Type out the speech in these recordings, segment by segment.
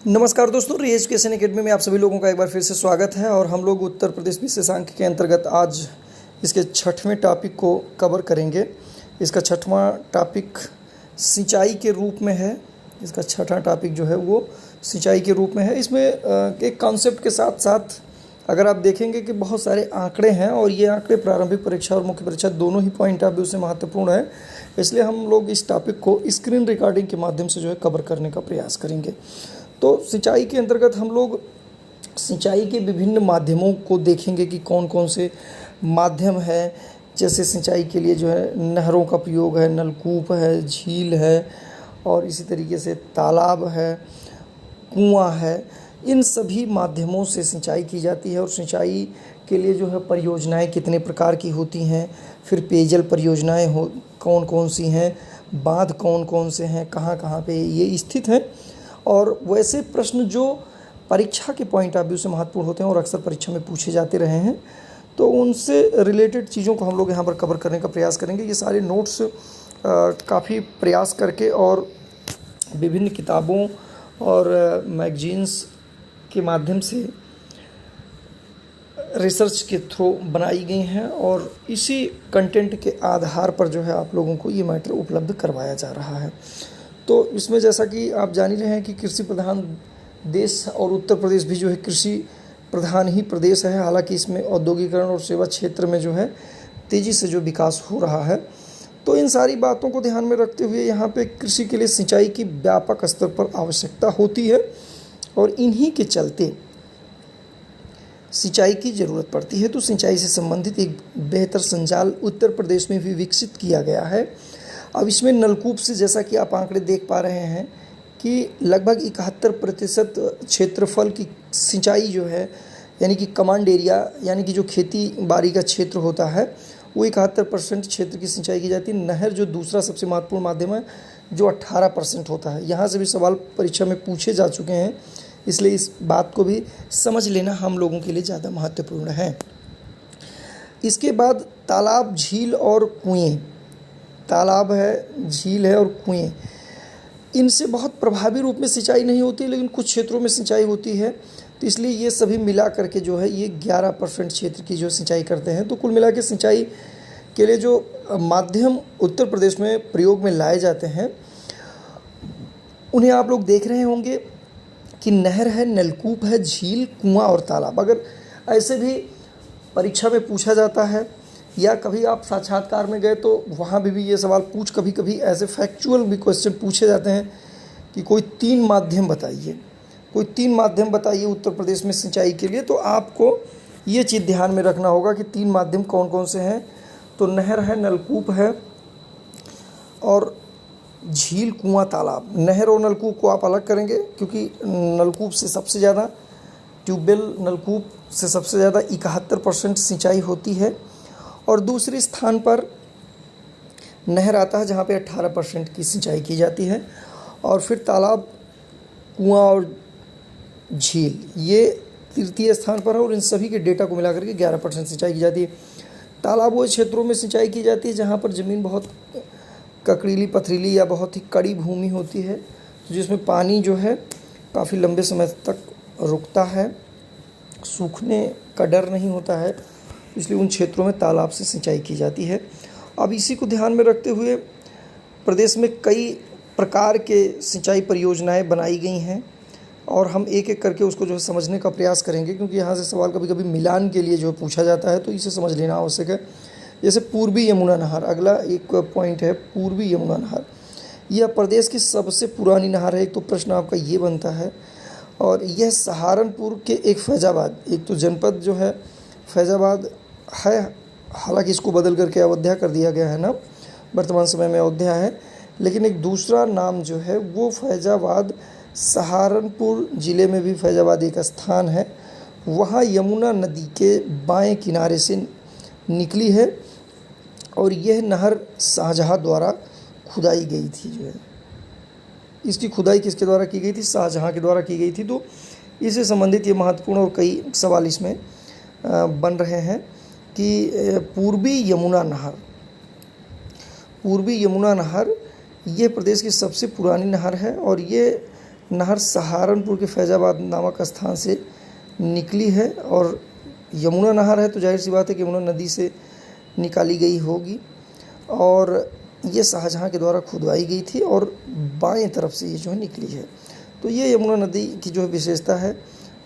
नमस्कार दोस्तों, री एजुकेशन एकेडमी में आप सभी लोगों का एक बार फिर से स्वागत है। और हम लोग उत्तर प्रदेश विशेषांक के अंतर्गत आज इसके 6वें टॉपिक को कवर करेंगे। इसका 6वां टॉपिक सिंचाई के रूप में है। इसका 6वां टॉपिक जो है वो सिंचाई के रूप में है। इसमें एक कॉन्सेप्ट के साथ साथ अगर आप देखेंगे कि बहुत सारे आंकड़े हैं और ये आंकड़े प्रारंभिक परीक्षा और मुख्य परीक्षा दोनों ही पॉइंट ऑफ व्यू से महत्वपूर्ण है। इसलिए हम लोग इस टॉपिक को स्क्रीन रिकॉर्डिंग के माध्यम से जो है कवर करने का प्रयास करेंगे। तो सिंचाई के अंतर्गत हम लोग सिंचाई के विभिन्न माध्यमों को देखेंगे कि कौन कौन से माध्यम है। जैसे सिंचाई के लिए जो है नहरों का प्रयोग है, नलकूप है, झील है और इसी तरीके से तालाब है, कुआं है। इन सभी माध्यमों से सिंचाई की जाती है। और सिंचाई के लिए जो है परियोजनाएं कितने प्रकार की होती हैं, फिर पेयजल परियोजनाएं कौन कौन सी हैं, बांध कौन कौन से हैं, कहाँ कहाँ पे ये स्थित हैं। और वैसे प्रश्न जो परीक्षा के पॉइंट ऑफ व्यू से महत्वपूर्ण होते हैं और अक्सर परीक्षा में पूछे जाते रहे हैं, तो उनसे रिलेटेड चीज़ों को हम लोग यहाँ पर कवर करने का प्रयास करेंगे। ये सारे नोट्स काफ़ी प्रयास करके और विभिन्न किताबों और मैगजीन्स के माध्यम से रिसर्च के थ्रू बनाई गई हैं और इसी कंटेंट के आधार पर जो है आप लोगों को ये मैटर उपलब्ध करवाया जा रहा है। तो इसमें जैसा कि आप जान ही रहे हैं कि कृषि प्रधान देश और उत्तर प्रदेश भी जो है कृषि प्रधान ही प्रदेश है। हालांकि इसमें औद्योगिकरण और सेवा क्षेत्र में जो है तेज़ी से जो विकास हो रहा है। तो इन सारी बातों को ध्यान में रखते हुए यहाँ पे कृषि के लिए सिंचाई की व्यापक स्तर पर आवश्यकता होती है और इन्हीं के चलते सिंचाई की ज़रूरत पड़ती है। तो सिंचाई से संबंधित एक बेहतर संजाल उत्तर प्रदेश में भी विकसित किया गया है। अब इसमें नलकूप से जैसा कि आप आंकड़े देख पा रहे हैं कि लगभग 71% क्षेत्रफल की सिंचाई जो है, यानी कि कमांड एरिया, यानी कि जो खेती बाड़ी का क्षेत्र होता है, वो 71% क्षेत्र की सिंचाई की जाती है। नहर जो दूसरा सबसे महत्वपूर्ण माध्यम है, जो 18% होता है। यहाँ से भी सवाल परीक्षा में पूछे जा चुके हैं, इसलिए इस बात को भी समझ लेना हम लोगों के लिए ज़्यादा महत्वपूर्ण है। इसके बाद तालाब, झील और कुएँ। तालाब है, झील है और कुएँ, इनसे बहुत प्रभावी रूप में सिंचाई नहीं होती, लेकिन कुछ क्षेत्रों में सिंचाई होती है। तो इसलिए ये सभी मिला करके जो है ये 11% क्षेत्र की जो सिंचाई करते हैं। तो कुल मिला के सिंचाई के लिए जो माध्यम उत्तर प्रदेश में प्रयोग में लाए जाते हैं उन्हें आप लोग देख रहे होंगे कि नहर है, नलकूप है, झील, कुआं और तालाब। अगर ऐसे भी परीक्षा में पूछा जाता है या कभी आप साक्षात्कार में गए तो वहाँ भी ये सवाल कभी कभी ऐसे फैक्चुअल भी क्वेश्चन पूछे जाते हैं कि कोई 3 माध्यम बताइए, कोई 3 माध्यम बताइए उत्तर प्रदेश में सिंचाई के लिए। तो आपको ये चीज़ ध्यान में रखना होगा कि 3 माध्यम कौन कौन से हैं। तो नहर है, नलकूप है और झील, कुआं, तालाब। नहर और नलकूप को आप अलग करेंगे क्योंकि नलकूप से सबसे ज़्यादा, ट्यूबवेल नलकूप से सबसे ज़्यादा 71% सिंचाई होती है। और दूसरे स्थान पर नहर आता है जहाँ पे 18% की सिंचाई की जाती है। और फिर तालाब, कुआं और झील ये तृतीय स्थान पर है और इन सभी के डेटा को मिलाकर के 11% सिंचाई की जाती है। तालाब वो क्षेत्रों में सिंचाई की जाती है जहाँ पर ज़मीन बहुत ककड़ीली, पथरीली या बहुत ही कड़ी भूमि होती है, तो जिसमें पानी जो है काफ़ी लंबे समय तक रुकता है, सूखने का डर नहीं होता है, इसलिए उन क्षेत्रों में तालाब से सिंचाई की जाती है। अब इसी को ध्यान में रखते हुए प्रदेश में कई प्रकार के सिंचाई परियोजनाएं बनाई गई हैं और हम एक एक करके उसको जो है समझने का प्रयास करेंगे, क्योंकि यहाँ से सवाल कभी कभी मिलान के लिए जो है पूछा जाता है, तो इसे समझ लेना आवश्यक है। जैसे पूर्वी यमुना नहर, अगला एक पॉइंट है पूर्वी यमुना नहर। यह प्रदेश की सबसे पुरानी नहर है। एक तो प्रश्न आपका ये बनता है, और यह सहारनपुर के एक फैजाबाद, एक तो जनपद जो है फैजाबाद है, हालांकि इसको बदल करके अयोध्या कर दिया गया है ना, वर्तमान समय में अयोध्या है, लेकिन एक दूसरा नाम जो है वो फैजाबाद, सहारनपुर ज़िले में भी फैजाबाद एक स्थान है, वहाँ यमुना नदी के बाएं किनारे से निकली है। और यह नहर शाहजहाँ द्वारा खुदाई गई थी। जो है इसकी खुदाई किसके द्वारा की गई थी? शाहजहाँ के द्वारा की गई थी। तो इससे संबंधित ये महत्वपूर्ण और कई सवाल इसमें बन रहे हैं कि पूर्वी यमुना नहर ये प्रदेश की सबसे पुरानी नहर है और ये नहर सहारनपुर के फैज़ाबाद नामक स्थान से निकली है, और यमुना नहर है तो जाहिर सी बात है कि यमुना नदी से निकाली गई होगी, और ये शाहजहाँ के द्वारा खुदवाई गई थी और बाएं तरफ से ये जो है निकली है। तो ये यमुना नदी की जो है विशेषता है,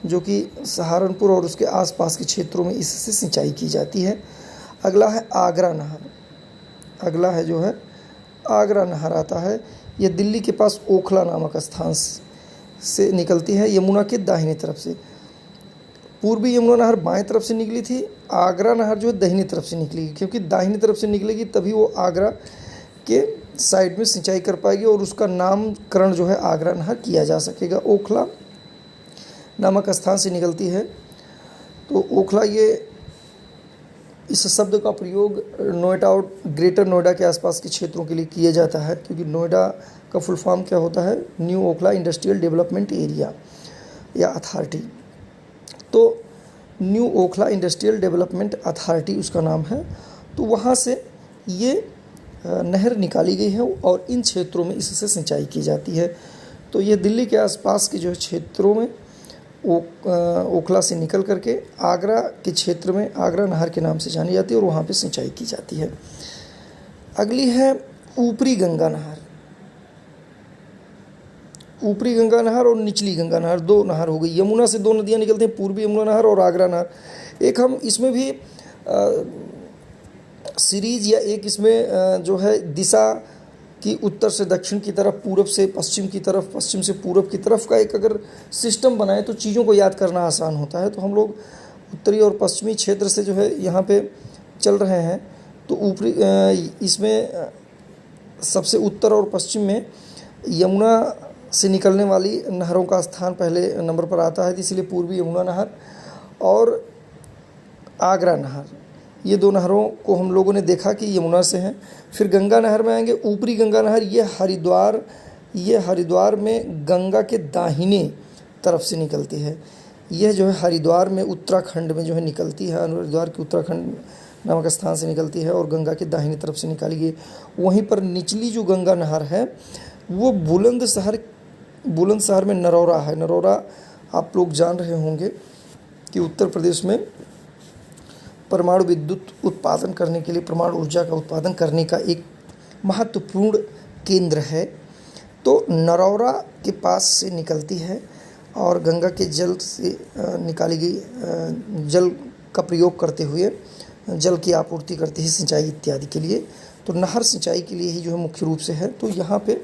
जो कि सहारनपुर और उसके आसपास के क्षेत्रों में इससे सिंचाई की जाती है। अगला है आगरा नहर। अगला है जो है आगरा नहर आता है। ये दिल्ली के पास ओखला नामक स्थान से निकलती है, यमुना के दाहिने तरफ से। पूर्वी यमुना नहर बाएं तरफ से निकली थी, आगरा नहर जो है दाहिनी तरफ से निकलेगी, क्योंकि दाहिनी तरफ से निकलेगी तभी वो आगरा के साइड में सिंचाई कर पाएगी और उसका नामकरण जो है आगरा नहर किया जा सकेगा। ओखला नामक स्थान से निकलती है। तो ओखला, ये इस शब्द का प्रयोग नोएडा और ग्रेटर नोएडा के आसपास के क्षेत्रों के लिए किया जाता है, क्योंकि नोएडा का फुल फॉर्म क्या होता है, new Okhla industrial development area या अथॉरिटी। तो new Okhla industrial development authority उसका नाम है। तो वहाँ से ये नहर निकाली गई है और इन क्षेत्रों में इससे सिंचाई की जाती है। तो ये दिल्ली के आसपास के जो है क्षेत्रों में ओखला से निकल करके आगरा के क्षेत्र में आगरा नहर के नाम से जानी जाती है और वहाँ पे सिंचाई की जाती है। अगली है ऊपरी गंगा नहर। ऊपरी गंगा नहर और निचली गंगा नहर, दो नहर हो गई। यमुना से दो नदियाँ निकलती हैं, पूर्वी यमुना नहर और आगरा नहर। एक हम इसमें भी सीरीज या एक इसमें जो है दिशा की उत्तर से दक्षिण की तरफ, पूरब से पश्चिम की तरफ, पश्चिम से पूरब की तरफ का एक अगर सिस्टम बनाए तो चीज़ों को याद करना आसान होता है। तो हम लोग उत्तरी और पश्चिमी क्षेत्र से जो है यहाँ पे चल रहे हैं। तो ऊपरी इसमें सबसे उत्तर और पश्चिम में यमुना से निकलने वाली नहरों का स्थान पहले नंबर पर आता है, इसलिए पूर्वी यमुना नहर और आगरा नहर, ये दो नहरों को हम लोगों ने देखा कि यमुना से हैं। फिर गंगा नहर में आएंगे। ऊपरी गंगा नहर ये हरिद्वार में गंगा के दाहिने तरफ से निकलती है। यह जो है हरिद्वार में उत्तराखंड में जो है निकलती है, हरिद्वार के उत्तराखंड नामक स्थान से निकलती है और गंगा के दाहिनी तरफ से निकाली गई। वहीं पर निचली जो गंगा नहर है वो बुलंदशहर में नरौरा है। नरौरा आप लोग जान रहे होंगे कि उत्तर प्रदेश में परमाणु विद्युत उत्पादन करने के लिए, परमाणु ऊर्जा का उत्पादन करने का एक महत्वपूर्ण केंद्र है। तो नरौरा के पास से निकलती है और गंगा के जल से निकाली गई जल का प्रयोग करते हुए जल की आपूर्ति करती है सिंचाई इत्यादि के लिए। तो नहर सिंचाई के लिए ही जो है मुख्य रूप से है। तो यहाँ पे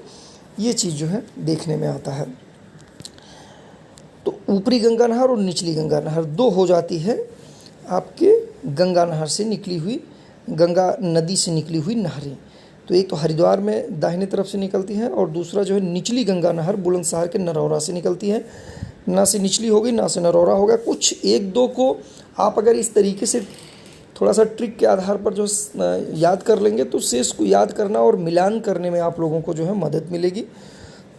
ये चीज़ जो है देखने में आता है। तो ऊपरी गंगा नहर और निचली गंगा नहर दो हो जाती है आपके गंगा नहर से निकली हुई, गंगा नदी से निकली हुई नहरें। तो एक तो हरिद्वार में दाहिने तरफ से निकलती है और दूसरा जो है निचली गंगा नहर बुलंदशहर के नरौरा से निकलती है। ना से निचली होगी ना से नरौरा होगा। कुछ एक दो को आप अगर इस तरीके से थोड़ा सा ट्रिक के आधार पर जो याद कर लेंगे तो शेष को याद करना और मिलान करने में आप लोगों को जो है मदद मिलेगी।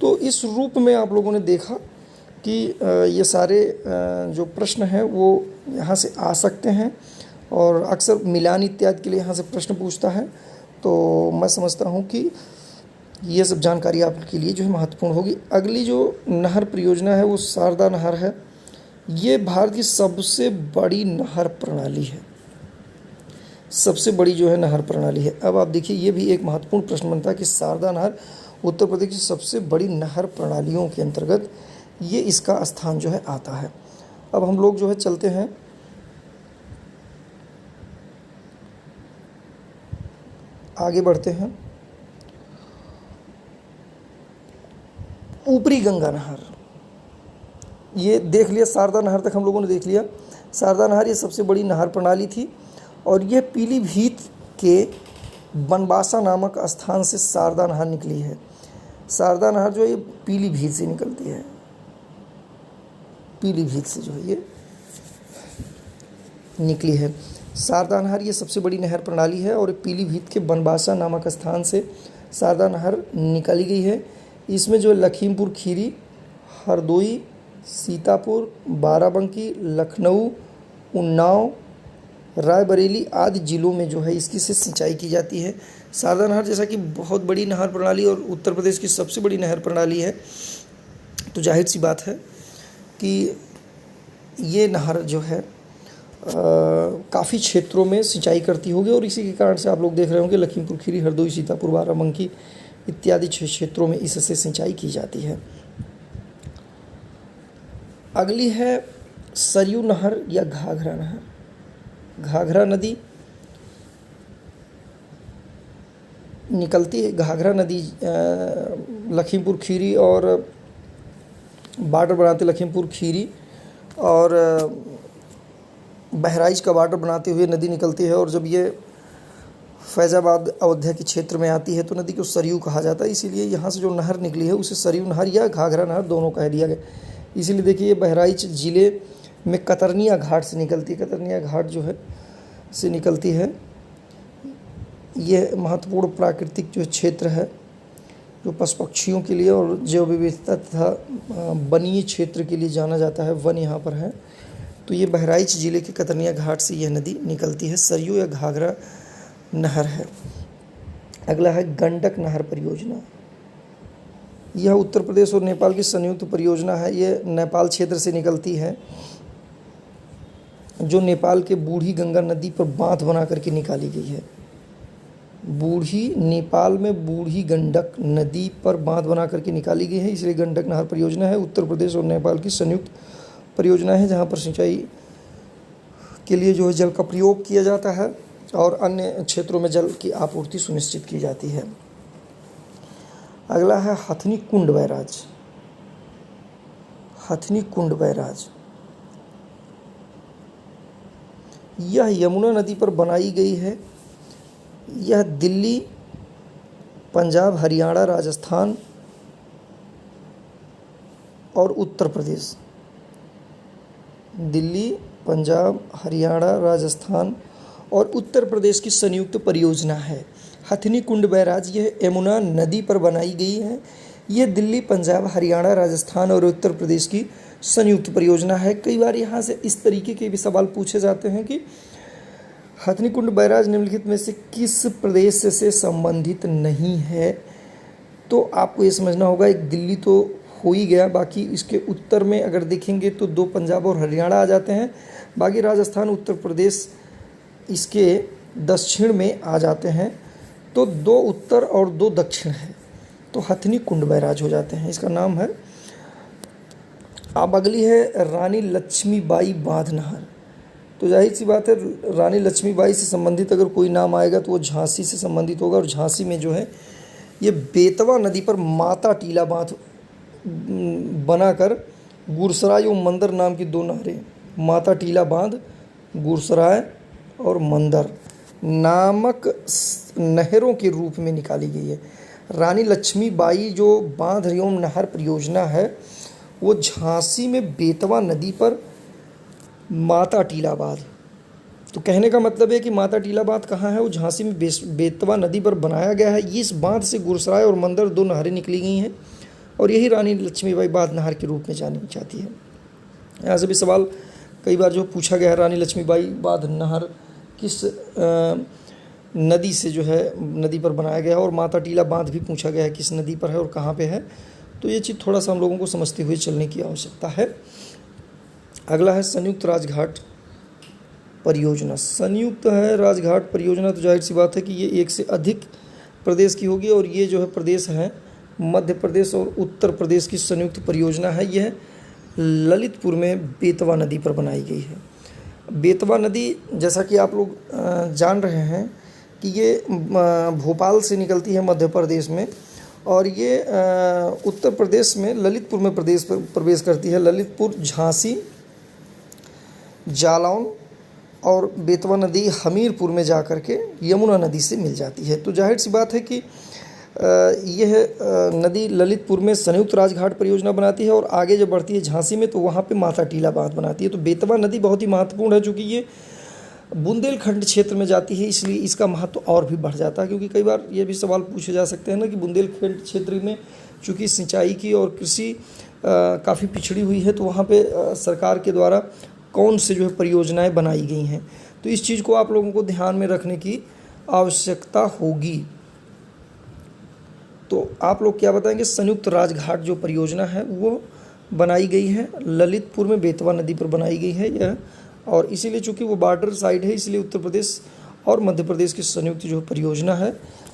तो इस रूप में आप लोगों ने देखा कि ये सारे जो प्रश्न हैं वो यहाँ से आ सकते हैं और अक्सर मिलान इत्यादि के लिए यहाँ से प्रश्न पूछता है। तो मैं समझता हूँ कि ये सब जानकारी आपके लिए जो है महत्वपूर्ण होगी। अगली जो नहर परियोजना है वो शारदा नहर है। ये भारत की सबसे बड़ी नहर प्रणाली है, सबसे बड़ी जो है नहर प्रणाली है। अब आप देखिए ये भी एक महत्वपूर्ण प्रश्न बनता है कि शारदा नहर उत्तर प्रदेश की सबसे बड़ी नहर प्रणालियों के अंतर्गत ये इसका स्थान जो है आता है। अब हम लोग जो है चलते हैं आगे बढ़ते हैं। ऊपरी गंगा नहर ये देख लिया, शारदा नहर तक हम लोगों ने देख लिया। शारदा नहर ये सबसे बड़ी नहर प्रणाली थी और यह पीलीभीत के बनबासा नामक स्थान से शारदा नहर निकली है। शारदा नहर जो है ये पीलीभीत से निकलती है, पीलीभीत से जो है ये निकली है। शारदा नहर ये सबसे बड़ी नहर प्रणाली है और पीलीभीत के बनबासा नामक स्थान से शारदा नहर निकाली गई है। इसमें जो लखीमपुर खीरी, हरदोई, सीतापुर, बाराबंकी, लखनऊ, उन्नाव, रायबरेली आदि जिलों में जो है इसकी से सिंचाई की जाती है। शारदा नहर जैसा कि बहुत बड़ी नहर प्रणाली और उत्तर प्रदेश की सबसे बड़ी नहर प्रणाली है, तो जाहिर सी बात है कि ये नहर जो है काफ़ी क्षेत्रों में सिंचाई करती होगी और इसी के कारण से आप लोग देख रहे होंगे लखीमपुर खीरी, हरदोई, सीतापुर, बाराबंकी इत्यादि क्षेत्रों में इससे सिंचाई की जाती है। अगली है सरयू नहर या घाघरा नहर। घाघरा नदी निकलती है, घाघरा नदी लखीमपुर खीरी और बॉर्डर बनाते लखीमपुर खीरी और बहराइच का बॉर्डर बनाते हुए नदी निकलती है और जब ये फैज़ाबाद अयोध्या के क्षेत्र में आती है तो नदी को सरयू कहा जाता है। इसीलिए यहाँ से जो नहर निकली है उसे सरयू नहर या घाघरा नहर दोनों कह दिया गया। इसीलिए देखिए बहराइच ज़िले में कतरनिया घाट से निकलती है, कतरनिया घाट जो है से निकलती है। यह महत्वपूर्ण प्राकृतिक जो क्षेत्र है जो पशु पक्षियों के लिए और जैव विविधता तथा वनीय क्षेत्र के लिए जाना जाता है, वन यहाँ पर है। तो ये बहराइच ज़िले के कतरनिया घाट से यह नदी निकलती है, सरयू या घाघरा नहर है। अगला है गंडक नहर परियोजना। यह उत्तर प्रदेश और नेपाल की संयुक्त परियोजना है। यह नेपाल क्षेत्र से निकलती है जो नेपाल के बूढ़ी गंगा नदी पर बांध बना करके निकाली गई है। नेपाल में बूढ़ी गंडक नदी पर बांध बना करके निकाली गई है, इसलिए गंडक नहर परियोजना है। उत्तर प्रदेश और नेपाल की संयुक्त परियोजना है जहाँ पर सिंचाई के लिए जो है जल का प्रयोग किया जाता है और अन्य क्षेत्रों में जल की आपूर्ति सुनिश्चित की जाती है। अगला है हथनी कुंड बैराज। हथनी कुंड बैराज यह यमुना नदी पर बनाई गई है। यह दिल्ली, पंजाब, हरियाणा, राजस्थान और उत्तर प्रदेश, दिल्ली, पंजाब, हरियाणा, राजस्थान और उत्तर प्रदेश की संयुक्त परियोजना है। हथनी कुंड बैराज यह यमुना नदी पर बनाई गई है। यह दिल्ली, पंजाब, हरियाणा, राजस्थान और उत्तर प्रदेश की संयुक्त परियोजना है। कई बार यहाँ से इस तरीके के भी सवाल पूछे जाते हैं कि हथनी कुंड बैराज निम्नलिखित में से किस प्रदेश से संबंधित नहीं है। तो आपको ये समझना होगा, एक दिल्ली तो हो ही गया, बाकी इसके उत्तर में अगर देखेंगे तो 2 पंजाब और हरियाणा आ जाते हैं, बाकी राजस्थान, उत्तर प्रदेश इसके दक्षिण में आ जाते हैं। तो 2 उत्तर और 2 दक्षिण है, तो हथनी कुंड बैराज हो जाते हैं, इसका नाम है। अब अगली है रानी लक्ष्मीबाई बांध नहर। तो जाहिर सी बात है रानी लक्ष्मीबाई से संबंधित अगर कोई नाम आएगा तो वो झांसी से संबंधित होगा और झांसी में जो है ये बेतवा नदी पर माता टीला बांध बनाकर गुरसराय और मंदर नाम की 2 नहरें, माता टीला बांध, गुरसराय और मंदर नामक नहरों के रूप में निकाली गई है। रानी लक्ष्मीबाई जो बांध एवं नहर परियोजना है वो झांसी में बेतवा नदी पर माता टीला बांध। तो कहने का मतलब है कि माता टीला बांध कहाँ है, वो झांसी में बेतवा नदी पर बनाया गया है। इस बांध से गुरसराय और मंदर 2 नहरें निकली गई हैं और यही रानी लक्ष्मीबाई बांध नहर के रूप में जानी जाती है। यहाँ से भी सवाल कई बार जो पूछा गया है, रानी लक्ष्मीबाई बांध नहर किस नदी से जो है नदी पर बनाया गया है, और माता टीला बांध भी पूछा गया है किस नदी पर है और कहाँ पे है। तो ये चीज़ थोड़ा सा हम लोगों को समझते हुए चलने की आवश्यकता है। अगला है संयुक्त राजघाट परियोजना। संयुक्त है राजघाट परियोजना, तो जाहिर सी बात है कि ये एक से अधिक प्रदेश की होगी और ये जो है प्रदेश हैं मध्य प्रदेश और उत्तर प्रदेश की संयुक्त परियोजना है। यह ललितपुर में बेतवा नदी पर बनाई गई है। बेतवा नदी जैसा कि आप लोग जान रहे हैं कि ये भोपाल से निकलती है मध्य प्रदेश में और ये उत्तर प्रदेश में ललितपुर में प्रवेश करती है। ललितपुर, झांसी, जालौन और बेतवा नदी हमीरपुर में जा कर के यमुना नदी से मिल जाती है। तो जाहिर सी बात है कि यह नदी ललितपुर में संयुक्त राजघाट परियोजना बनाती है और आगे जब बढ़ती है झांसी में तो वहाँ पे माता टीला बांध बनाती है। तो बेतवा नदी बहुत ही महत्वपूर्ण है, चूँकि ये बुंदेलखंड क्षेत्र में जाती है इसलिए इसका महत्व और भी बढ़ जाता है। क्योंकि कई बार ये भी सवाल पूछे जा सकते हैं ना कि बुंदेलखंड क्षेत्र में चूँकि सिंचाई की और कृषि काफ़ी पिछड़ी हुई है, तो वहाँ पे सरकार के द्वारा कौन से जो है परियोजनाएं बनाई गई हैं। तो इस चीज़ को आप लोगों को ध्यान में रखने की आवश्यकता होगी। तो आप लोग क्या बताएंगे? संयुक्त राजघाट जो परियोजना है वो बनाई गई है ललितपुर में, बेतवा नदी पर बनाई गई है यह, और इसीलिए चूँकि वो बॉर्डर साइड है इसलिए उत्तर प्रदेश और मध्य प्रदेश की संयुक्त जो परियोजना है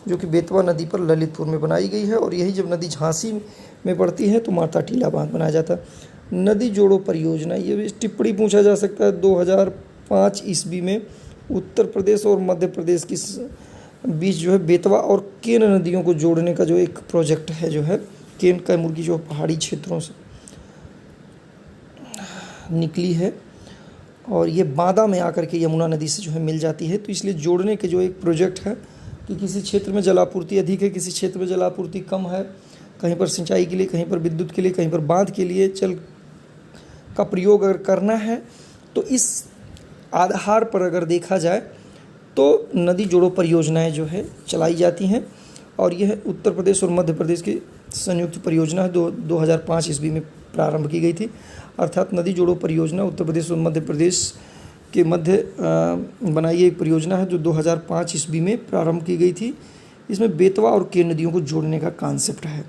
जो कि बेतवा नदी पर ललितपुर में बनाई गई है। और यही जब नदी झांसी में पड़ती है तो माता टीला बांध बनाया जाता है। नदी जोड़ो परियोजना, ये भी टिप्पणी पूछा जा सकता है। 2005 ईस्वी में उत्तर प्रदेश और मध्य प्रदेश की बीच जो है बेतवा और केन नदियों को जोड़ने का जो एक प्रोजेक्ट है जो है, केन कैमूर की जो पहाड़ी क्षेत्रों से निकली है और ये बांदा में आकर के यमुना नदी से जो है मिल जाती है। तो इसलिए जोड़ने के जो एक प्रोजेक्ट है कि किसी क्षेत्र में जलापूर्ति अधिक है, किसी क्षेत्र में जलापूर्ति कम है, कहीं पर सिंचाई के लिए, कहीं पर विद्युत के लिए, कहीं पर बांध के लिए जल का प्रयोग अगर करना है तो इस आधार पर अगर देखा जाए तो नदी जोड़ो परियोजनाएं जो है चलाई जाती हैं। और यह उत्तर प्रदेश और मध्य प्रदेश की संयुक्त परियोजना है, 2005 ईस्वी में प्रारंभ की गई थी। अर्थात नदी जोड़ो परियोजना उत्तर प्रदेश और मध्य प्रदेश के मध्य बनाई एक परियोजना है जो 2005 ईस्वी में प्रारंभ की गई थी। इसमें बेतवा और केन नदियों को जोड़ने का कॉन्सेप्ट है।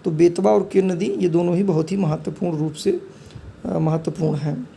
तो बेतवा और केन नदी ये दोनों ही बहुत ही महत्वपूर्ण रूप से महत्वपूर्ण हैं।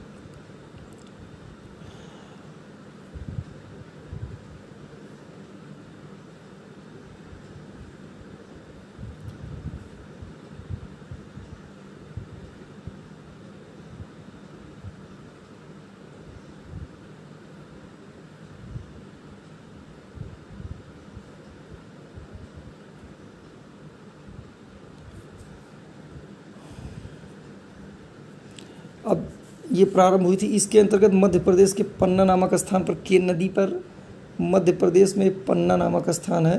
अब ये प्रारंभ हुई थी, इसके अंतर्गत मध्य प्रदेश के पन्ना नामक स्थान पर केन नदी पर, मध्य प्रदेश में पन्ना नामक स्थान है,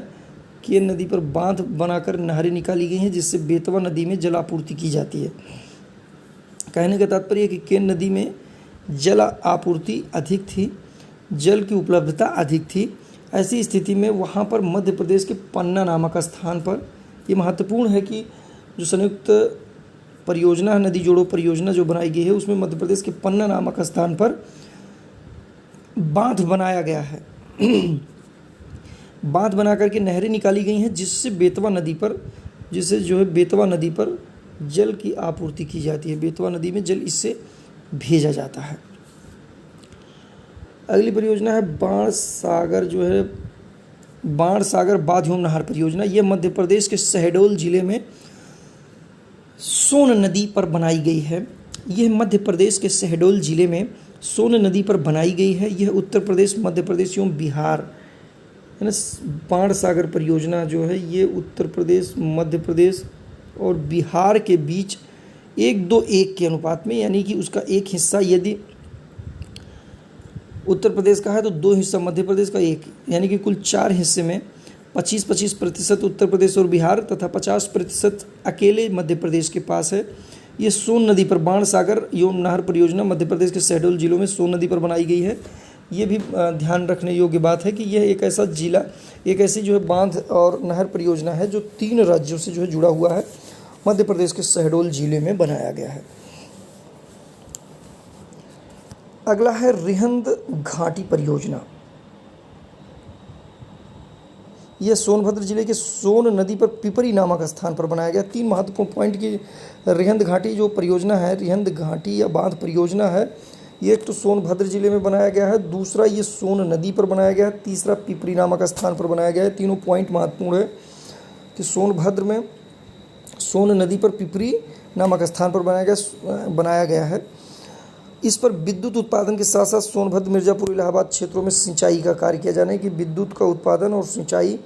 केन नदी पर बांध बनाकर नहरें निकाली गई हैं जिससे बेतवा नदी में जलापूर्ति की जाती है। कहने का तात्पर्य है कि केन नदी में जल आपूर्ति अधिक थी, जल की उपलब्धता अधिक थी। ऐसी स्थिति में वहाँ पर मध्य प्रदेश के पन्ना नामक स्थान पर, ये महत्वपूर्ण है कि जो संयुक्त परियोजना है नदी जोड़ो परियोजना जो बनाई गई है उसमें मध्य प्रदेश के पन्ना नामक स्थान पर बांध बनाया गया है। बांध बना करके नहरें निकाली गई हैं जिससे बेतवा नदी पर जल की आपूर्ति की जाती है। बेतवा नदी में जल इससे भेजा जाता है। अगली परियोजना है बाणसागर बांध एवं नहर परियोजना। यह मध्य प्रदेश के शहडोल जिले में सोन नदी पर बनाई गई है। यह मध्य प्रदेश के शहडोल जिले में सोन नदी पर बनाई गई है। यह उत्तर प्रदेश, मध्य प्रदेश एवं बिहार है ना। बाणसागर परियोजना जो है ये उत्तर प्रदेश, मध्य प्रदेश और बिहार के बीच 1:1 के अनुपात में, यानी कि उसका एक हिस्सा यदि उत्तर प्रदेश का है तो 2 हिस्सा मध्य प्रदेश का, एक, यानी कि कुल 4 हिस्से में 25-25% उत्तर प्रदेश और बिहार तथा 50% अकेले मध्य प्रदेश के पास है। ये सोन नदी पर बाणसागर एवं नहर परियोजना मध्य प्रदेश के शहडोल जिलों में सोन नदी पर बनाई गई है। ये भी ध्यान रखने योग्य बात है कि यह एक ऐसा जिला, एक ऐसी जो है बांध और नहर परियोजना है जो 3 राज्यों से जो है जुड़ा हुआ है। मध्य प्रदेश के शहडोल जिले में बनाया गया है। अगला है रिहंद घाटी परियोजना। यह सोनभद्र जिले के सोन नदी पर पिपरी नामक स्थान पर बनाया गया। 3 महत्वपूर्ण पॉइंट की रिहंद घाटी जो परियोजना है, रिहंद घाटी या बांध परियोजना है, ये एक तो सोनभद्र जिले में बनाया गया है, दूसरा ये सोन नदी पर बनाया गया है, तीसरा पिपरी नामक स्थान पर बनाया गया है। तीनों पॉइंट महत्वपूर्ण है कि सोनभद्र में सोन नदी पर पिपरी नामक स्थान पर बनाया गया है। इस पर विद्युत उत्पादन के साथ साथ सोनभद्र, मिर्ज़ापुर, इलाहाबाद क्षेत्रों में सिंचाई का कार्य किया जाना है कि विद्युत का उत्पादन और सिंचाई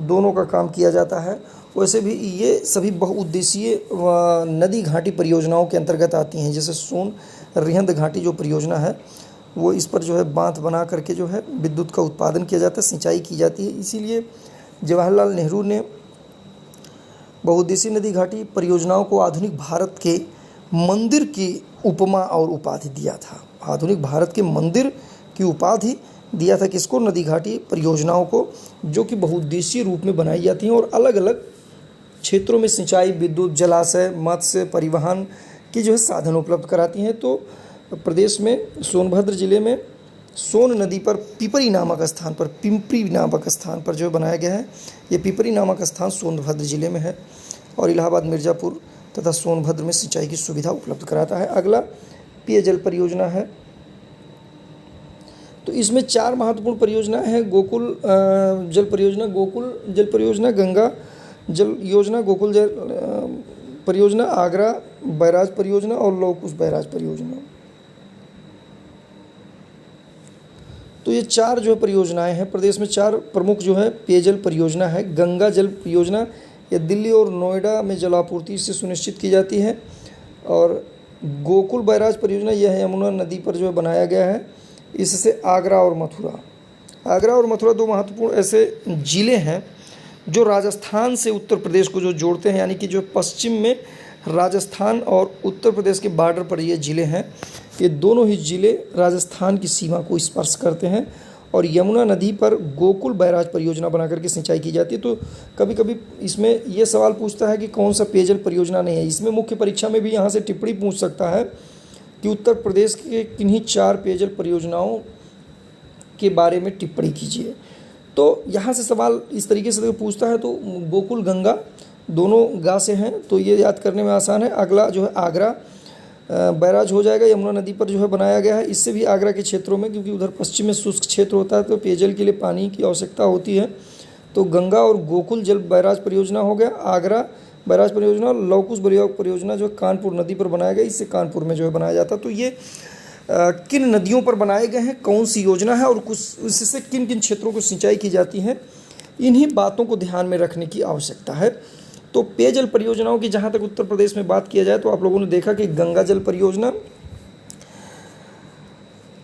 दोनों का काम किया जाता है। वैसे भी ये सभी बहुउद्देशीय नदी घाटी परियोजनाओं के अंतर्गत आती हैं। जैसे सोन रिहंद घाटी जो परियोजना है वो इस पर जो है बांध बना करके जो है विद्युत का उत्पादन किया जाता है, सिंचाई की जाती है। इसीलिए जवाहरलाल नेहरू ने बहुउद्देशीय नदी घाटी परियोजनाओं को आधुनिक भारत के मंदिर की उपमा और उपाधि दिया था। आधुनिक भारत के मंदिर की उपाधि दिया था किसको? नदी घाटी परियोजनाओं को, जो कि बहुउद्देशीय रूप में बनाई जाती हैं और अलग अलग क्षेत्रों में सिंचाई, विद्युत, जलाशय, मत्स्य, परिवहन की जो है साधन उपलब्ध कराती हैं। तो प्रदेश में सोनभद्र जिले में सोन नदी पर पिपरी नामक स्थान पर, पिंपरी नामक स्थान पर जो है बनाया गया है। ये पिपरी नामक स्थान सोनभद्र जिले में है और इलाहाबाद, मिर्ज़ापुर तथा सोनभद्र में सिंचाई की सुविधा उपलब्ध कराता है। अगला पेयजल परियोजना है। तो इसमें 4 महत्वपूर्ण परियोजनाएं हैं। गोकुल जल परियोजना, गोकुल जल परियोजना, गंगा जल योजना, गोकुल जल परियोजना, आगरा बैराज परियोजना और लौकुश बैराज परियोजना। तो ये 4 जो है परियोजनाएं हैं। प्रदेश में 4 प्रमुख जो है पेयजल परियोजना है। गंगा जल परियोजना, ये दिल्ली और नोएडा में जलापूर्ति से सुनिश्चित की जाती है। और गोकुल बैराज परियोजना यह यमुना नदी पर जो है बनाया गया है। इससे आगरा और मथुरा 2 महत्वपूर्ण ऐसे ज़िले हैं जो राजस्थान से उत्तर प्रदेश को जो जोड़ते हैं, यानी कि जो पश्चिम में राजस्थान और उत्तर प्रदेश के बॉर्डर पर ये ज़िले हैं। ये दोनों ही ज़िले राजस्थान की सीमा को स्पर्श करते हैं और यमुना नदी पर गोकुल बैराज परियोजना बना करके सिंचाई की जाती है। तो कभी कभी इसमें ये सवाल पूछता है कि कौन सा पेयजल परियोजना नहीं है। इसमें मुख्य परीक्षा में भी यहाँ से टिप्पणी पूछ सकता है कि उत्तर प्रदेश के किन्हीं 4 पेयजल परियोजनाओं के बारे में टिप्पणी कीजिए। तो यहाँ से सवाल इस तरीके से पूछता है तो गोकुल गंगा दोनों गा से हैं, तो ये याद करने में आसान है। अगला जो है आगरा बैराज हो जाएगा, यमुना नदी पर जो है बनाया गया है। इससे भी आगरा के क्षेत्रों में, क्योंकि उधर पश्चिम में शुष्क क्षेत्र होता है तो पेयजल के लिए पानी की आवश्यकता होती है। तो गंगा और गोकुल जल बैराज परियोजना हो गया, आगरा बैराज परियोजना। और लौकुश बैराज परियोजना जो कानपुर नदी पर बनाया गया, इससे कानपुर में जो है बनाया जाता है। तो ये किन नदियों पर बनाए गए हैं, कौन सी योजना है और कुछ इससे किन किन क्षेत्रों को सिंचाई की जाती है, इन्हीं बातों को ध्यान में रखने की आवश्यकता है। तो पेयजल परियोजनाओं की जहाँ तक उत्तर प्रदेश में बात किया जाए तो आप लोगों ने देखा कि गंगा जल परियोजना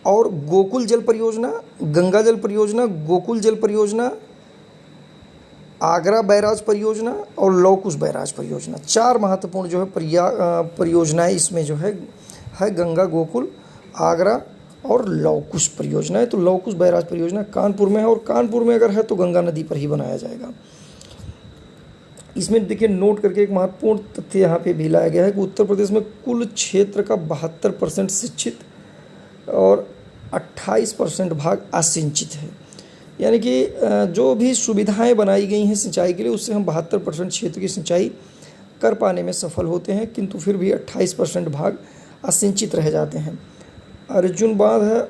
और गोकुल जल परियोजना, गंगा जल परियोजना, गोकुल जल परियोजना, आगरा बैराज परियोजना और लौकुश बैराज परियोजना, 4 महत्वपूर्ण जो है परियोजनाएं इसमें जो है गंगा, गोकुल, आगरा और लौकुश परियोजना है। तो लौकुश बैराज परियोजना कानपुर में है और कानपुर में अगर है तो गंगा नदी पर ही बनाया जाएगा। इसमें देखिए नोट करके एक महत्वपूर्ण तथ्य यहाँ पे भी लाया गया है कि उत्तर प्रदेश में कुल क्षेत्र का 72% शिक्षित और 28% भाग असिंचित है। यानी कि जो भी सुविधाएं बनाई गई हैं सिंचाई के लिए, उससे हम 72% क्षेत्र की सिंचाई कर पाने में सफल होते हैं, किंतु फिर भी 28% भाग असिंचित रह जाते हैं। अर्जुन बांध है,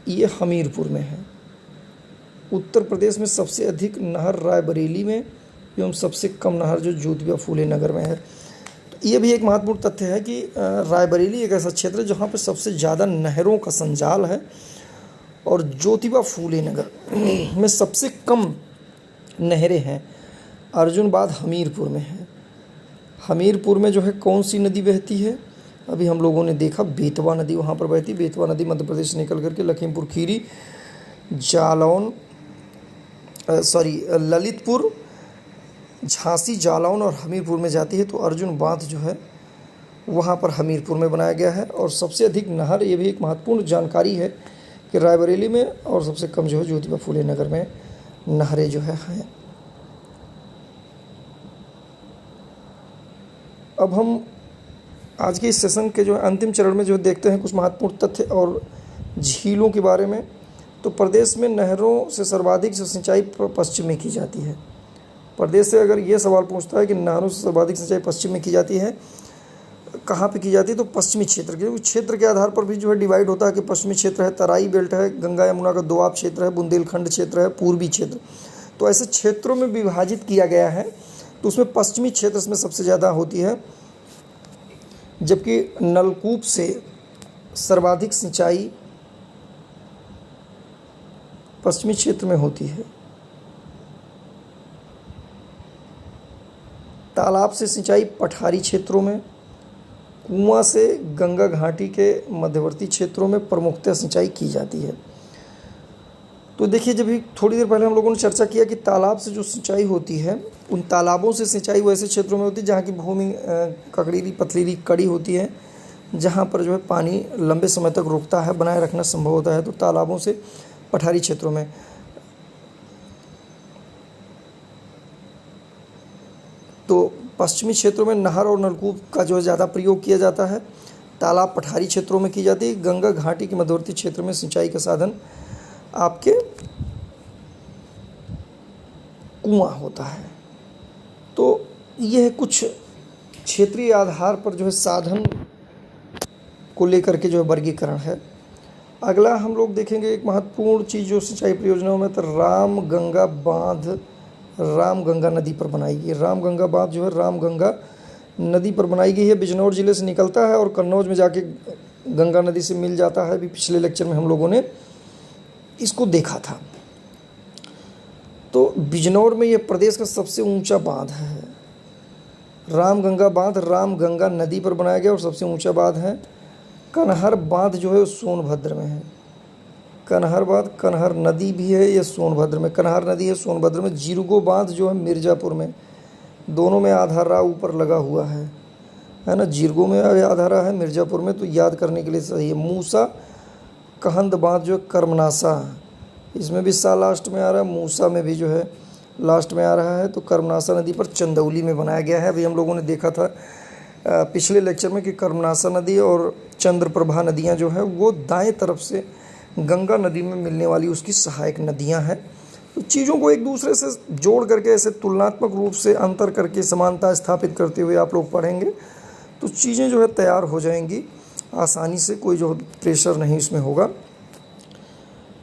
ये हमीरपुर में है। उत्तर प्रदेश में सबसे अधिक नहर रायबरेली में एवं सबसे कम नहर जो ज्योतिबा फूले नगर में है। तो ये भी एक महत्वपूर्ण तथ्य है कि रायबरेली एक ऐसा क्षेत्र है जहाँ पर सबसे ज़्यादा नहरों का संजाल है और ज्योतिबा फूले नगर में सबसे कम नहरें हैं। अर्जुन बांध हमीरपुर में है। हमीरपुर में जो है कौन सी नदी बहती है, अभी हम लोगों ने देखा बेतवा नदी वहाँ पर बहती। बेतवा नदी मध्य प्रदेश से निकल करके लखीमपुर खीरी, जालौन ललितपुर, झांसी, जालौन और हमीरपुर में जाती है। तो अर्जुन बांध जो है वहाँ पर हमीरपुर में बनाया गया है। और सबसे अधिक नहर, ये भी एक महत्वपूर्ण जानकारी है कि रायबरेली में, और सबसे कम जो है ज्योतिबा फूले नगर में नहरें जो है हैं। अब हम आज के इस सेशन के जो अंतिम चरण में जो देखते हैं कुछ महत्वपूर्ण तथ्य और झीलों के बारे में। तो प्रदेश में नहरों से सर्वाधिक सिंचाई पश्चिम में की जाती है। प्रदेश से अगर ये सवाल पूछता है कि नहरों से सर्वाधिक सिंचाई पश्चिम में की जाती है, कहाँ पे की जाती है, तो पश्चिमी क्षेत्र के, क्षेत्र के आधार पर भी जो है डिवाइड होता है कि पश्चिमी क्षेत्र है, तराई बेल्ट है, गंगा यमुना का दोआब क्षेत्र है, बुंदेलखंड क्षेत्र है, पूर्वी क्षेत्र। तो ऐसे क्षेत्रों में विभाजित किया गया है। तो उसमें पश्चिमी क्षेत्र इसमें सबसे ज़्यादा होती है, जबकि नलकूप से सर्वाधिक सिंचाई पश्चिमी क्षेत्र में होती है। तालाब से सिंचाई पठारी क्षेत्रों में, कुआं से गंगा घाटी के मध्यवर्ती क्षेत्रों में प्रमुखतः सिंचाई की जाती है। तो देखिए, जब भी थोड़ी देर पहले हम लोगों ने चर्चा किया कि तालाब से जो सिंचाई होती है, उन तालाबों से सिंचाई वैसे क्षेत्रों में होती है जहाँ की भूमि ककड़ीली पथरीली कड़ी होती है, जहाँ पर जो है पानी लंबे समय तक रुकता है, बनाए रखना संभव होता है। तो तालाबों से पठारी क्षेत्रों में। तो पश्चिमी क्षेत्रों में नहर और नलकूप का जो है ज़्यादा प्रयोग किया जाता है। तालाब पठारी क्षेत्रों में की जाती है। गंगा घाटी के मध्यवर्ती क्षेत्र में सिंचाई का साधन आपके कुआं होता है। तो यह कुछ क्षेत्रीय आधार पर जो है साधन को लेकर के जो है वर्गीकरण है। अगला हम लोग देखेंगे एक महत्वपूर्ण चीज़ जो सिंचाई परियोजनाओं में, तो रामगंगा बांध रामगंगा नदी पर बनाई गई। रामगंगा बांध जो है रामगंगा नदी पर बनाई गई है। बिजनौर जिले से निकलता है और कन्नौज में जाके गंगा नदी से मिल जाता है। अभी पिछले लेक्चर में हम लोगों ने इसको देखा था। तो बिजनौर में यह प्रदेश का सबसे ऊंचा बांध है। रामगंगा बांध रामगंगा नदी पर बनाया गया और सबसे ऊंचा बांध है। कनहर बांध जो है वो सोनभद्र में है। कनहर बांध, कनहर नदी भी है ये सोनभद्र में, कनहर नदी है सोनभद्र में। जिरगो बांध जो है मिर्ज़ापुर में, दोनों में आधारा ऊपर लगा हुआ है ना। जिरगो में आधारा है, मिर्ज़ापुर में, तो याद करने के लिए सही है। मूसा कहंद बांध जो है कर्मनासा, इसमें भी सा लास्ट में आ रहा है, मूसा में भी जो है लास्ट में आ रहा है। तो कर्मनासा नदी पर चंदौली में बनाया गया है। अभी हम लोगों ने देखा था पिछले लेक्चर में कि कर्मनासा नदी और चंद्रप्रभा नदियाँ जो है वो दाएं तरफ से गंगा नदी में मिलने वाली उसकी सहायक नदियाँ हैं। तो चीज़ों को एक दूसरे से जोड़ करके ऐसे तुलनात्मक रूप से अंतर करके समानता स्थापित करते हुए आप लोग पढ़ेंगे तो चीज़ें जो है तैयार हो जाएंगी आसानी से, कोई जो प्रेशर नहीं इसमें होगा।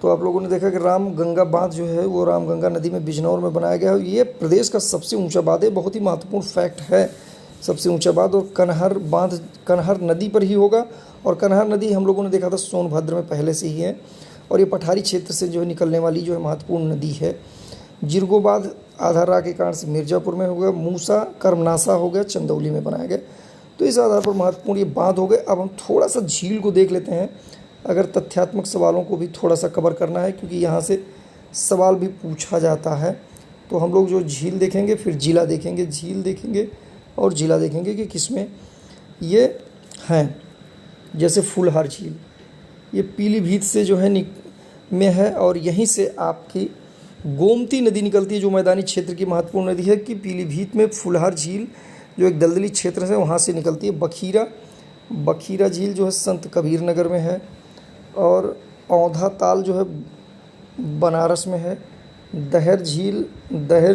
तो आप लोगों ने देखा कि रामगंगा बांध जो है वो रामगंगा नदी में बिजनौर में बनाया गया है। ये प्रदेश का सबसे ऊंचा बांध है, बहुत ही महत्वपूर्ण फैक्ट है, सबसे ऊंचा बांध। और कनहर बांध कनहर नदी पर ही होगा और कनहर नदी हम लोगों ने देखा था सोनभद्र में पहले से ही है और ये पठारी क्षेत्र से जो है निकलने वाली जो है महत्वपूर्ण नदी है। जिरगो बांध आधारा के कारण से मिर्ज़ापुर में हो गया। मूसा कर्मनासा हो गया, चंदौली में बनाया गया। तो इस आधार पर महत्वपूर्ण ये बांध हो गए। अब हम थोड़ा सा झील को देख लेते हैं, अगर तथ्यात्मक सवालों को भी थोड़ा सा कवर करना है क्योंकि यहाँ से सवाल भी पूछा जाता है। तो हम लोग जो झील देखेंगे फिर जिला देखेंगे, झील देखेंगे और जिला देखेंगे कि किसमें ये हैं। जैसे फूलहार झील ये पीलीभीत से जो है में है और यहीं से आपकी गोमती नदी निकलती है जो मैदानी क्षेत्र की महत्वपूर्ण नदी है। कि पीलीभीत में फूलहार झील जो एक दलदली क्षेत्र है वहाँ से निकलती है। बखीरा झील जो है संत कबीर नगर में है और औंधा ताल जो है बनारस में है। दहर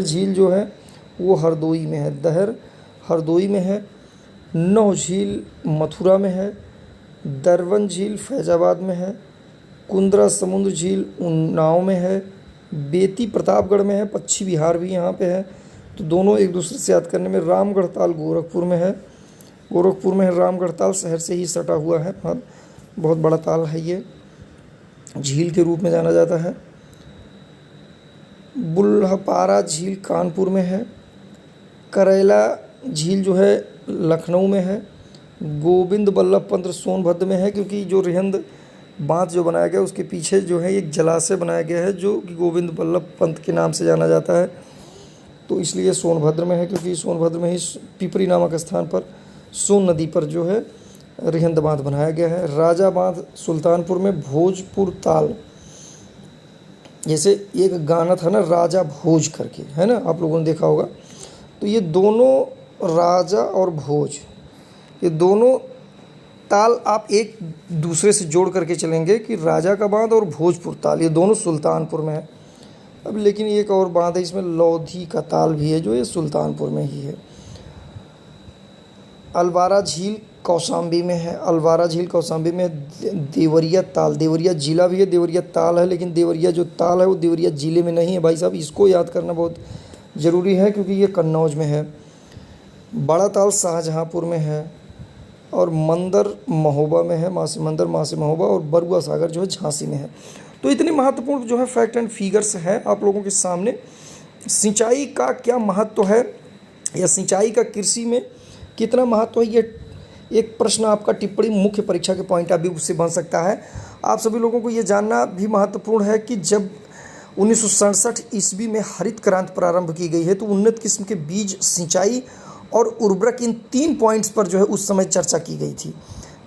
झील जो है वो हरदोई में है, दहर हरदोई में है। नौह झील मथुरा में है। दरवन झील फैजाबाद में है। कुंद्रा समुद्र झील उन्नाव में है। बेती प्रतापगढ़ में है, पश्चिमी बिहार भी यहाँ पे है। तो दोनों एक दूसरे से याद करने में। रामगढ़ ताल गोरखपुर में है, रामगढ़ ताल शहर से ही सटा हुआ है, बहुत बड़ा ताल है ये, झील के रूप में जाना जाता है। बुल्हपारा झील कानपुर में है। करैला झील जो है लखनऊ में है। गोविंद बल्लभ पंत सोनभद्र में है क्योंकि जो रिहंद बांध जो बनाया गया उसके पीछे जो है एक जलाशय बनाया गया है जो कि गोविंद बल्लभ पंत के नाम से जाना जाता है। तो इसलिए सोनभद्र में है क्योंकि सोनभद्र में ही पिपरी नामक स्थान पर सोन नदी पर जो है रिहंद बांध बनाया गया है। राजा बांध सुल्तानपुर में। भोजपुर ताल, जैसे एक गाना था ना राजा भोज करके, है ना, आप लोगों ने देखा होगा। तो ये दोनों राजा और भोज, ये दोनों ताल आप एक दूसरे से जोड़ करके चलेंगे कि राजा का बांध और भोजपुर ताल ये दोनों सुल्तानपुर में है। अब लेकिन एक और बांध है इसमें लौधी का ताल भी है जो ये सुल्तानपुर में ही है। अलवारा झील कौशाम्बी में है। अलवारा झील कौशाम्बी में। देवरिया ताल, देवरिया जिला भी है, देवरिया ताल है, लेकिन देवरिया जो ताल है वो देवरिया ज़िले में नहीं है भाई साहब, इसको याद करना बहुत ज़रूरी है क्योंकि ये कन्नौज में है। बड़ा ताल शाहजहाँपुर में है और मंदर महोबा में है, मासी मंदर मासी महोबा, और बरुआ सागर जो है झांसी में है। तो इतने महत्वपूर्ण जो है फैक्ट एंड फिगर्स हैं आप लोगों के सामने। सिंचाई का क्या महत्व है या सिंचाई का कृषि में कितना महत्व है, ये एक प्रश्न आपका टिप्पणी मुख्य परीक्षा के पॉइंट ऑफ व्यू से बन सकता है। आप सभी लोगों को ये जानना भी महत्वपूर्ण है कि जब 1967 ईस्वी में हरित क्रांति प्रारंभ की गई है तो उन्नत किस्म के बीज, सिंचाई और उर्वरक, इन 3 पॉइंट्स पर जो है उस समय चर्चा की गई थी।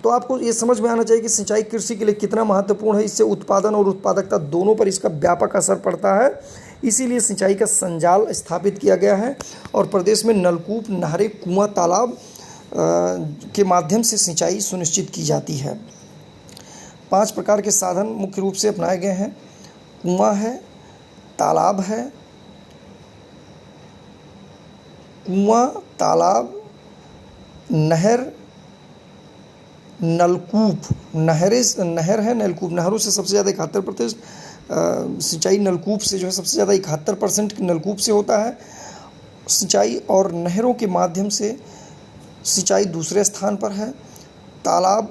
तो आपको ये समझ में आना चाहिए कि सिंचाई कृषि के लिए कितना महत्वपूर्ण है। इससे उत्पादन और उत्पादकता दोनों पर इसका व्यापक असर पड़ता है। इसीलिए सिंचाई का संजाल स्थापित किया गया है और प्रदेश में नलकूप, नहरें, कुआं, तालाब के माध्यम से सिंचाई सुनिश्चित की जाती है। 5 प्रकार के साधन मुख्य रूप से अपनाए गए हैं। कुआं है, तालाब है, तालाब, नहर, नलकूप। नहर है, नलकूप। नहरों से सबसे ज़्यादा 71% सिंचाई नलकूप से जो है सबसे ज़्यादा 71% नलकूप से होता है सिंचाई, और नहरों के माध्यम से सिंचाई दूसरे स्थान पर है। तालाब,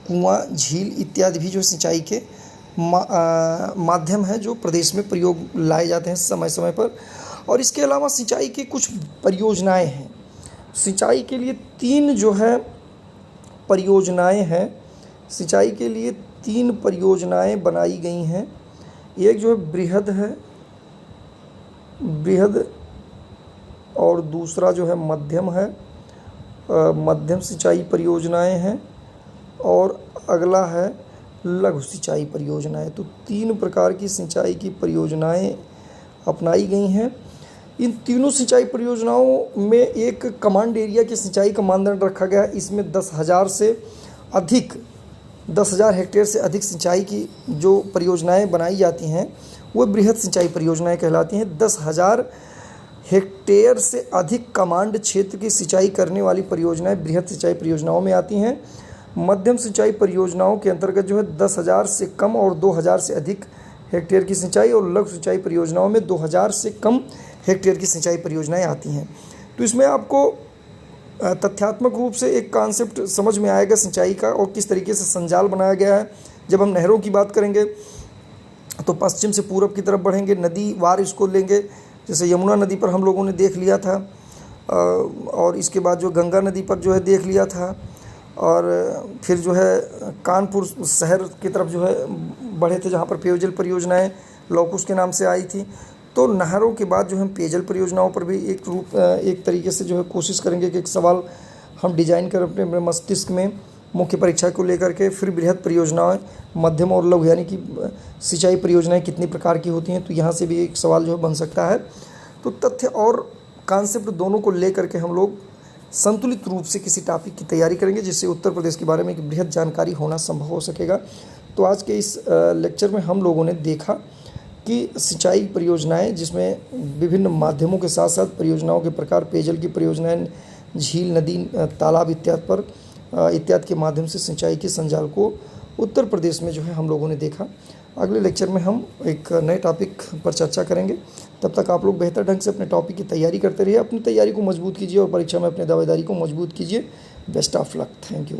कुआं, झील इत्यादि भी जो सिंचाई के माध्यम है जो प्रदेश में प्रयोग लाए जाते हैं समय समय पर। और इसके अलावा सिंचाई की कुछ परियोजनाएं हैं। सिंचाई के लिए 3 जो है परियोजनाएं हैं। सिंचाई के लिए 3 परियोजनाएं बनाई गई हैं। एक जो है बृहद और दूसरा जो है मध्यम है। मध्यम सिंचाई परियोजनाएं हैं और अगला है लघु सिंचाई परियोजनाएं। तो 3 प्रकार की सिंचाई की परियोजनाएं अपनाई गई हैं। इन तीनों सिंचाई परियोजनाओं में एक कमांड एरिया की सिंचाई का मानदंड रखा गया है। इसमें 10,000 हेक्टेयर से अधिक सिंचाई की जो परियोजनाएं बनाई जाती हैं वो बृहद सिंचाई परियोजनाएं कहलाती हैं। 10,000 हेक्टेयर से अधिक कमांड क्षेत्र की सिंचाई करने वाली परियोजनाएं बृहद सिंचाई परियोजनाओं में आती हैं। मध्यम सिंचाई परियोजनाओं के अंतर्गत जो है 10,000 से कम और 2,000 से अधिक हेक्टेयर की सिंचाई, और लघु सिंचाई परियोजनाओं में 2,000 से कम हेक्टेयर की सिंचाई परियोजनाएं आती हैं। तो इसमें आपको तथ्यात्मक रूप से एक कॉन्सेप्ट समझ में आएगा सिंचाई का और किस तरीके से संजाल बनाया गया है। जब हम नहरों की बात करेंगे तो पश्चिम से पूरब की तरफ बढ़ेंगे, नदी वार इसको लेंगे। जैसे यमुना नदी पर हम लोगों ने देख लिया था, और इसके बाद जो गंगा नदी पर जो है देख लिया था, और फिर जो है कानपुर शहर की तरफ जो है बढ़े थे जहाँ पर पेयजल परियोजनाएं लौकुश के नाम से आई थी। तो नहरों के बाद जो हम पेयजल परियोजनाओं पर भी एक तरीके से जो है कोशिश करेंगे कि एक सवाल हम डिजाइन कर अपने मस्तिष्क में मुख्य परीक्षा को लेकर के। फिर बृहद परियोजनाएं, मध्यम और लघु यानी कि सिंचाई परियोजनाएं कितनी प्रकार की होती हैं, तो यहाँ से भी एक सवाल जो है बन सकता है। तो तथ्य और कॉन्सेप्ट दोनों को लेकर के हम लोग संतुलित रूप से किसी टॉपिक की तैयारी करेंगे जिससे उत्तर प्रदेश के बारे में एक बृहद जानकारी होना संभव हो सकेगा। तो आज के इस लेक्चर में हम लोगों ने देखा कि सिंचाई परियोजनाएं जिसमें विभिन्न माध्यमों के साथ साथ परियोजनाओं के प्रकार, पेयजल की परियोजनाएं, झील, नदी, तालाब इत्यादि के माध्यम से सिंचाई के संजाल को उत्तर प्रदेश में जो है हम लोगों ने देखा। अगले लेक्चर में हम एक नए टॉपिक पर चर्चा करेंगे। तब तक आप लोग बेहतर ढंग से अपने टॉपिक की तैयारी करते रहिए, अपनी तैयारी को मजबूत कीजिए और परीक्षा में अपने दावेदारी को मजबूत कीजिए। Best of luck. Thank you.